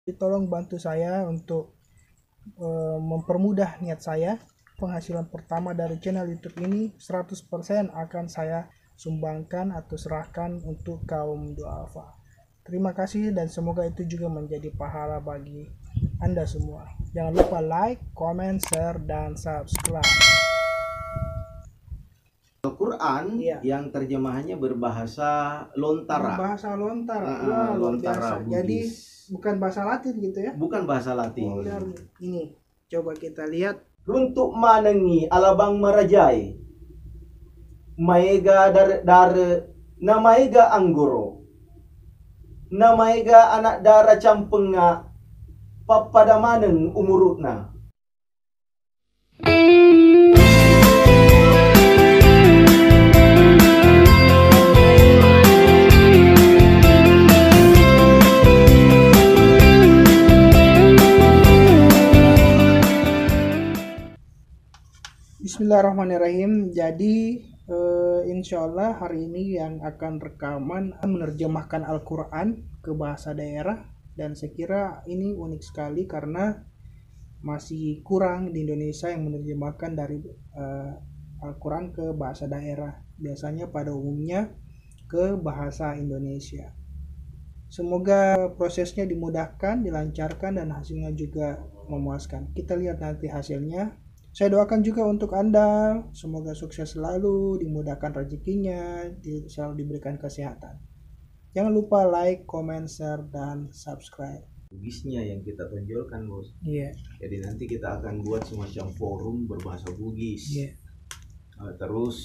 Tolong bantu saya untuk mempermudah niat saya. Penghasilan pertama dari channel YouTube ini 100% akan saya sumbangkan atau serahkan untuk kaum duafa. Terima kasih dan semoga itu juga menjadi pahala bagi Anda semua. Jangan lupa like, comment, share, dan subscribe. Al-Quran yang terjemahannya berbahasa Lontara. Bahasa Lontara. Wah, luar biasa. Jadi bukan bahasa Latin gitu ya? Bukan bahasa Latin. Ini coba kita lihat. Runtuk manengi alabang merajai. Maega dar namaega anggoro. Namaega anak dara campenga papada maneng umurutna. Bismillahirrahmanirrahim. Jadi insya Allah hari ini yang akan rekaman menerjemahkan Al-Quran ke bahasa daerah, dan saya kira ini unik sekali karena masih kurang di Indonesia yang menerjemahkan dari Al-Quran ke bahasa daerah. Biasanya pada umumnya ke bahasa Indonesia. Semoga prosesnya dimudahkan, dilancarkan, dan hasilnya juga memuaskan. Kita lihat nanti hasilnya. Saya doakan juga untuk Anda, semoga sukses selalu, dimudahkan rezekinya, selalu diberikan kesehatan. Jangan lupa like, comment, share, dan subscribe. Bugisnya yang kita tonjolkan, Bos. Iya. Jadi nanti kita akan buat semacam forum berbahasa Bugis. Iya. Terus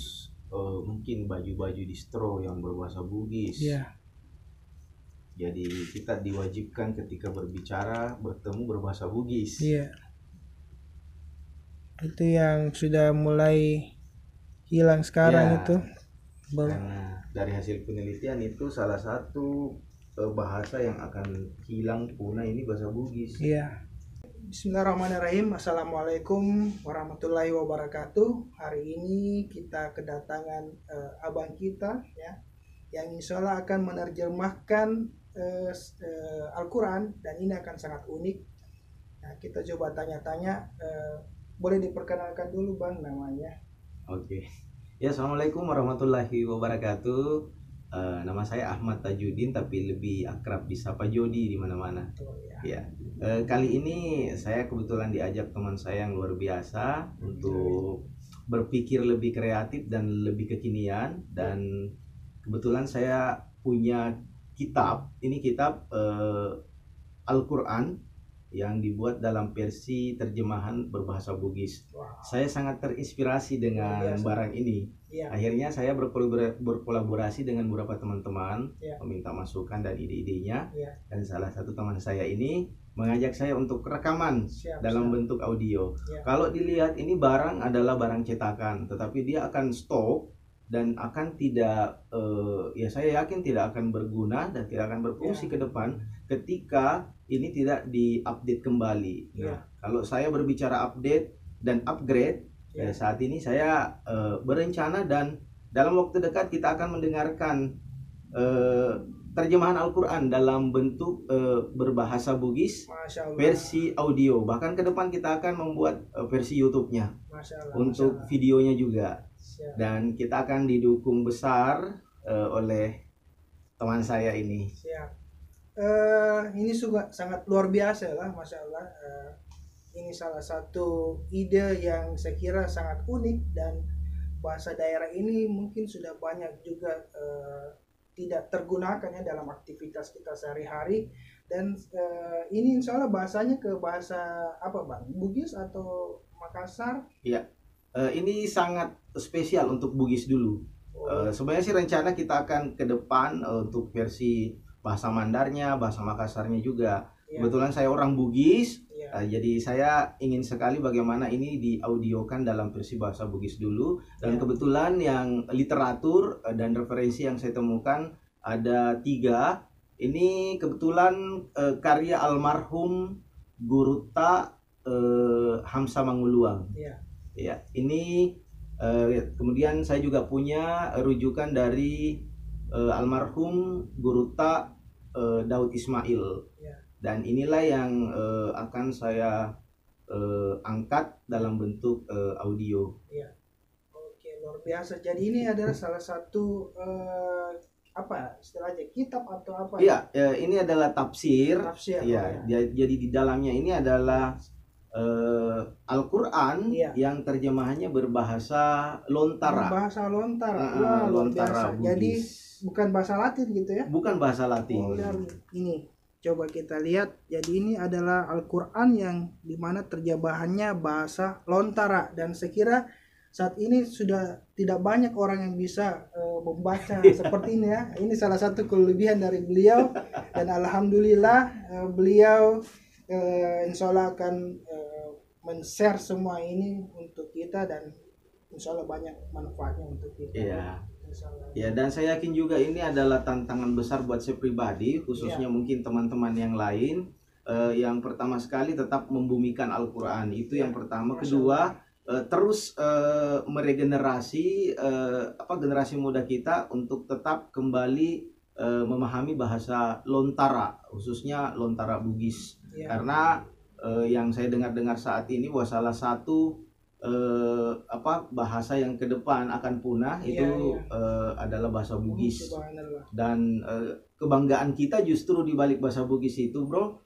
mungkin baju-baju distro yang berbahasa Bugis. Iya. Jadi kita diwajibkan ketika berbicara bertemu berbahasa Bugis. Iya. Itu yang sudah mulai hilang sekarang ya, itu. Karena dari hasil penelitian itu salah satu bahasa yang akan hilang punah ini bahasa Bugis. Iya. Bismillahirrahmanirrahim. Assalamualaikum warahmatullahi wabarakatuh. Hari ini kita kedatangan abang kita ya, yang insya Allah akan menerjemahkan Al-Quran, dan ini akan sangat unik. Nah, kita coba tanya-tanya. Boleh diperkenalkan dulu Bang namanya? Oke. Ya, Assalamualaikum warahmatullahi wabarakatuh. Nama saya Ahmad Tajudin, tapi lebih akrab disapa Jody di mana-mana. Ya. Kali ini saya kebetulan diajak teman saya yang luar biasa untuk berpikir lebih kreatif dan lebih kekinian, dan kebetulan saya punya kitab. Ini kitab Al-Quran yang dibuat dalam versi terjemahan berbahasa Bugis. Saya sangat terinspirasi dengan barang ini. Akhirnya saya berkolaborasi dengan beberapa teman-teman, meminta masukan dan ide-idenya. Dan salah satu teman saya ini mengajak saya untuk rekaman dalam bentuk audio. Kalau dilihat ini barang adalah barang cetakan, tetapi dia akan stop dan akan tidak, saya yakin tidak akan berguna dan tidak akan berfungsi ke depan ketika ini tidak diupdate kembali. Nah, kalau saya berbicara update dan upgrade, saat ini saya berencana dan dalam waktu dekat kita akan mendengarkan terjemahan Al-Quran dalam bentuk berbahasa Bugis versi audio. Bahkan ke depan kita akan membuat versi YouTube-nya untuk videonya juga. Dan kita akan didukung besar oleh teman saya ini. Ini juga sangat luar biasa lah, Masya Allah. Ini salah satu ide yang saya kira sangat unik, dan bahasa daerah ini mungkin sudah banyak juga tidak tergunakan ya dalam aktivitas kita sehari-hari. Dan ini insya Allah bahasanya ke bahasa apa Bang? Bugis atau Makassar? Iya, ini sangat spesial untuk Bugis dulu. Sebenarnya sih rencana kita akan ke depan untuk versi bahasa Mandarnya, bahasa Makassarnya juga. Kebetulan saya orang Bugis, jadi saya ingin sekali bagaimana ini diaudiokan dalam versi bahasa Bugis dulu. Dan kebetulan yang literatur dan referensi yang saya temukan ada 3. Ini kebetulan karya almarhum Guruta Hamsa Manguluang. Ya, ini kemudian saya juga punya rujukan dari almarhum Guruta Daud Ismail. Dan inilah yang akan saya angkat dalam bentuk audio. Iya. Oke, luar biasa. Jadi ini adalah salah satu apa istilahnya, kitab atau apa Iya, ini adalah tafsir. Tafsir. Iya, jadi di dalamnya ini adalah Al-Quran yang terjemahannya berbahasa Lontara. Bahasa Lontara. Wah, luar Lontara biasa. Jadi Bugis. bukan bahasa Latin gitu ya? Bukan bahasa Latin. Ini coba kita lihat. Jadi ini adalah Al-Quran yang dimana terjemahannya bahasa Lontara, dan sekira saat ini sudah tidak banyak orang yang bisa membaca seperti ini ya. Ini salah satu kelebihan dari beliau, dan alhamdulillah beliau insya Allah akan men-share semua ini untuk kita, dan insya Allah banyak manfaatnya untuk kita. Iya. Ya, dan saya yakin juga ini adalah tantangan besar buat saya pribadi, khususnya mungkin teman-teman yang lain. Yang pertama sekali tetap membumikan Al-Quran, itu yang pertama. Kedua, terus meregenerasi generasi muda kita untuk tetap kembali memahami bahasa Lontara, khususnya Lontara Bugis. Karena yang saya dengar saat ini bahwa salah satu bahasa yang ke depan akan punah itu adalah bahasa Bugis. Dan kebanggaan kita justru di balik bahasa Bugis itu, bro,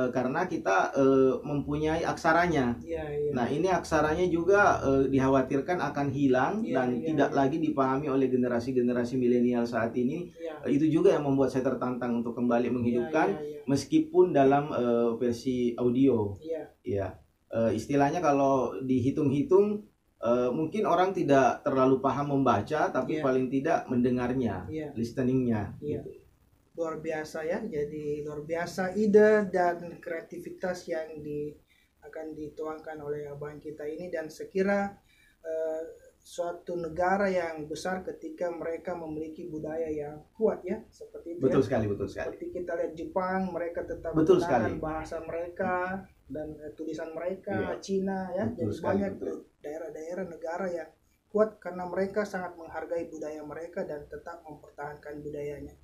karena kita mempunyai aksaranya. Nah, ini aksaranya juga dikhawatirkan akan hilang dan tidak lagi dipahami oleh generasi-generasi milenial saat ini. Itu juga yang membuat saya tertantang untuk kembali menghidupkan, meskipun dalam versi audio. Istilahnya kalau dihitung-hitung mungkin orang tidak terlalu paham membaca, tapi paling tidak mendengarnya, listeningnya. Gitu. Luar biasa ya. Jadi luar biasa ide dan kreativitas yang akan dituangkan oleh abang kita ini, dan sekira suatu negara yang besar ketika mereka memiliki budaya yang kuat ya, seperti itu. Betul sekali. Seperti kita lihat Jepang, mereka tetap menggunakan bahasa mereka dan tulisan mereka. Cina ya. Jadi banyak daerah-daerah negara yang kuat karena mereka sangat menghargai budaya mereka dan tetap mempertahankan budayanya.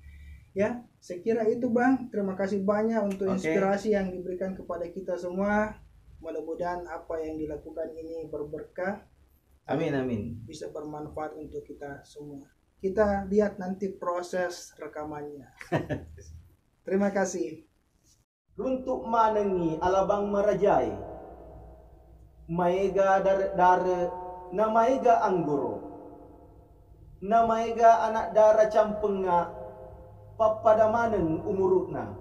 Ya, sekira itu Bang. Terima kasih banyak untuk inspirasi yang diberikan kepada kita semua. Mudah-mudahan apa yang dilakukan ini berberkah. Amin. Bisa bermanfaat untuk kita semua. Kita lihat nanti proses rekamannya. Terima kasih. Runtuk manengi alabang merajai, maega dare na maega anggoro, na maega anak dara campenga papada maneng umurutna,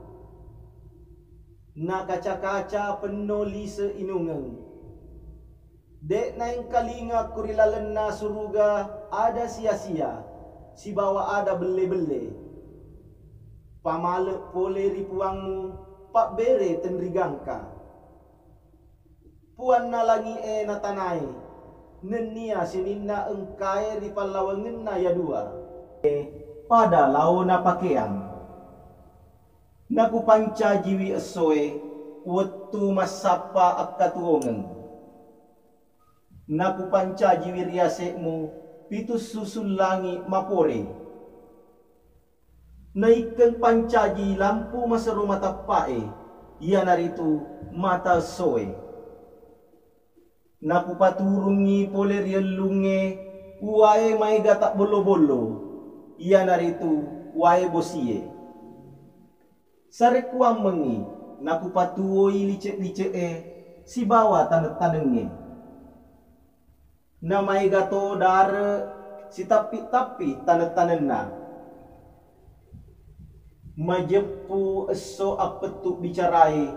na kaca-kaca penoli seinungang, dek naing kalinga kurilalen na suruga ada sia-sia, si bawa ada bele-bele, pamalek pole ripuangmu pak bere tenrigangka, puan na langi na tanai, nenia sininna engkai ripalawangen na yadua, pada lau na pakaian, naku panca jiwi esoe, wetu masapa akatuongen, naku panca jiwi riasekmu, pitus susul langi mapore, naikeng pancaji lampu maseru mata pae, ia naritu mata soe, naku paturungi pole rielunge, uae maiga tak bolo-bolo, ia naritu wae bosie. Sarekuang mengi, naku patuoi licek-licek si bawa tanda-tandenge. Namai gato dare si tapi tanda-tandena. Majepu eso apetu bicarai,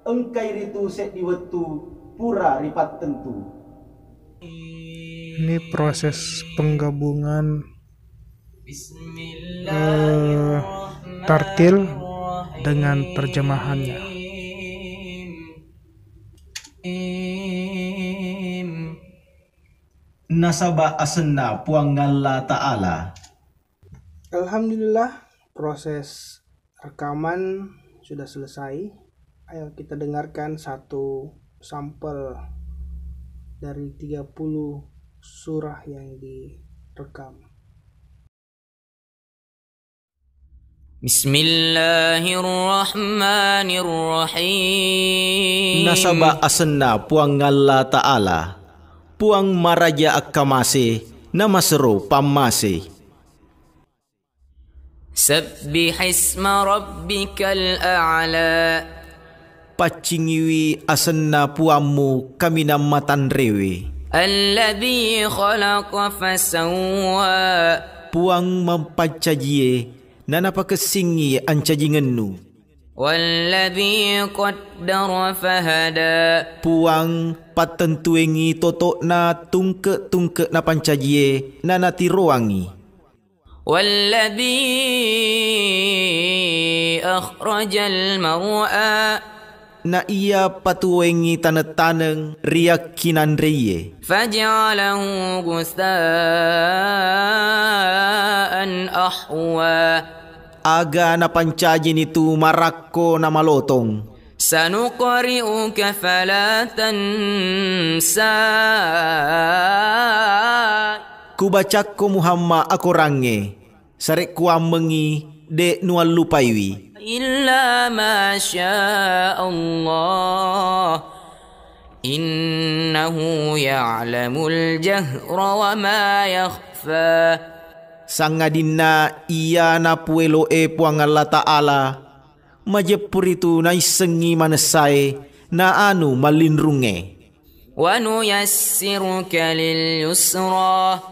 engkai ritu sek diwetu pura ripat tentu. Ini proses penggabungan tartil dengan terjemahannya. Nasaba asenna puangalla ta'ala. Alhamdulillah, proses rekaman sudah selesai. Ayo kita dengarkan satu sampel dari 30 surah yang direkam. Bismillahirrahmanirrahim. Nasaba asenna puang Allah Ta'ala, puang maraja akamase, namasero pamase. Sabbih isma rabbikal a'la. Pacingiwi asenna puamu kami namatan rewe. Alladhi khalaqa fasawwa. Puang mampacajie, nanapa kesingi ancajingennu. Walladhi qaddara fahada. Puang patentuengi totokna tungke na pancajie nanati roangi. Walladhi akhrajal mar'a. Na ia patuengi tanah-taneng riakinan reye. Faj'alahu gusaan ahwa. Aga na pancajin itu marakko na malotong. Sanuqri'uka fala tansa. Kubacakko Muhammad aku range. Sarek kuamengi de nual lupaiwi. Illa ma syaa Allah. Innahu ya'lamul jahra wa ma yakhfa. Sangadina iya na puelo puang Allah Ta'ala. Majepur itu na isengi manasai na anu malinrunge. Wa nuyassiruka lil yusra.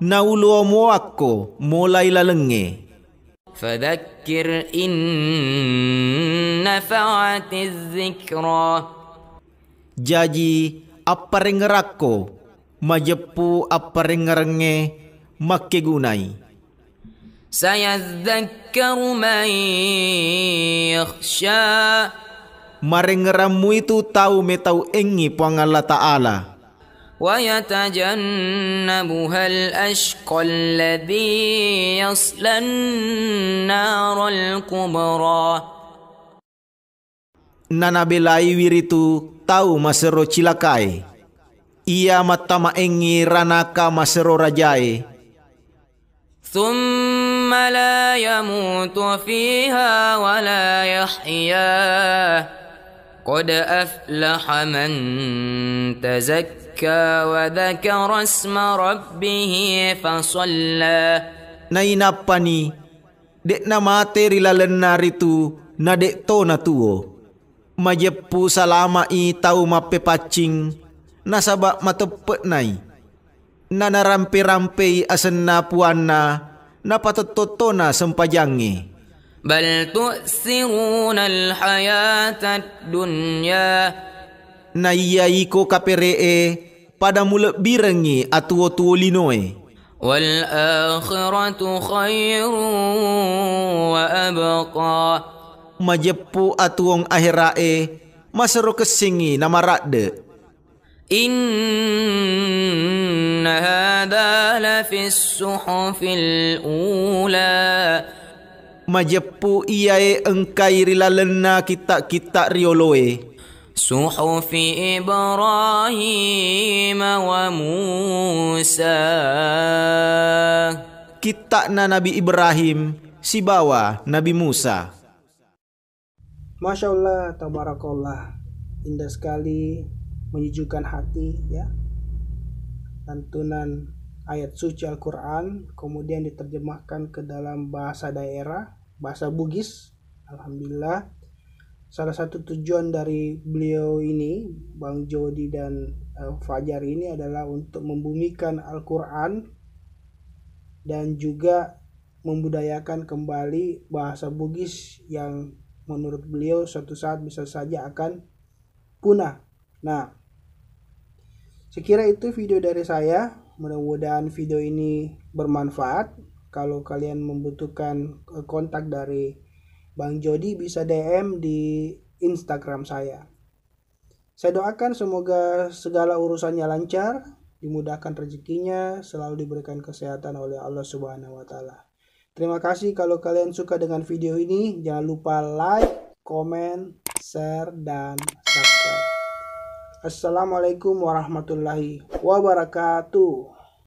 Na ulo mo ako mulai lalenge. Fadhakkir in nafa'atiz zikra. Jadi apa rengerako majepu apa rengerenge makke gunai. Sayadhakkaru man yakhsha. Marengeramu itu tahu metau engi puang Allah Ta'ala. Wa yatajannabuhal ashqa alladhi yaslan naral kubra. Nanabelai wiritu tahu masero cilakai. Ia matama engi ranaka masero rajai. Thumma la yamutu fiha wa la yahya. Qad aflaha man tazakka wa dhakara isma rabbih fasalla. Nainapa ni dek na materi lalenar itu na dek to na tuo. Majepu salama i tau mape pacing nasaba matepet nai. Nana rampe-rampe asenna puanna na patetotona sempajange. Bal tu'siruna al-hayatad dunya. Na iya iko kaperee pada mulek birengi atuo-tuo linoe. Wal akhiratu khairun wa abqa. Majepu atuong akhirae masero kesingi nama rakde. Inna hadha la fis suhufil ula. Majepu iae engkai rilalena kitak-kitak rioloe. Suhufi Ibrahim wa Musa. Kitakna Nabi Ibrahim si bawa Nabi Musa. Masya Allah, tabarakallah, indah sekali, menyejukkan hati ya. Lantunan ayat suci Al-Quran kemudian diterjemahkan ke dalam bahasa daerah, bahasa Bugis. Alhamdulillah, salah satu tujuan dari beliau ini, Bang Jody dan Fajar ini adalah untuk membumikan Al-Quran dan juga membudayakan kembali bahasa Bugis yang menurut beliau suatu saat bisa saja akan punah. Nah, sekira itu video dari saya. Mudah-mudahan video ini bermanfaat. Kalau kalian membutuhkan kontak dari Bang Jody bisa DM di Instagram saya. Saya doakan semoga segala urusannya lancar, dimudahkan rezekinya, selalu diberikan kesehatan oleh Allah Subhanahu wa taala. Terima kasih kalau kalian suka dengan video ini. Jangan lupa like, comment, share, dan subscribe. Assalamualaikum warahmatullahi wabarakatuh.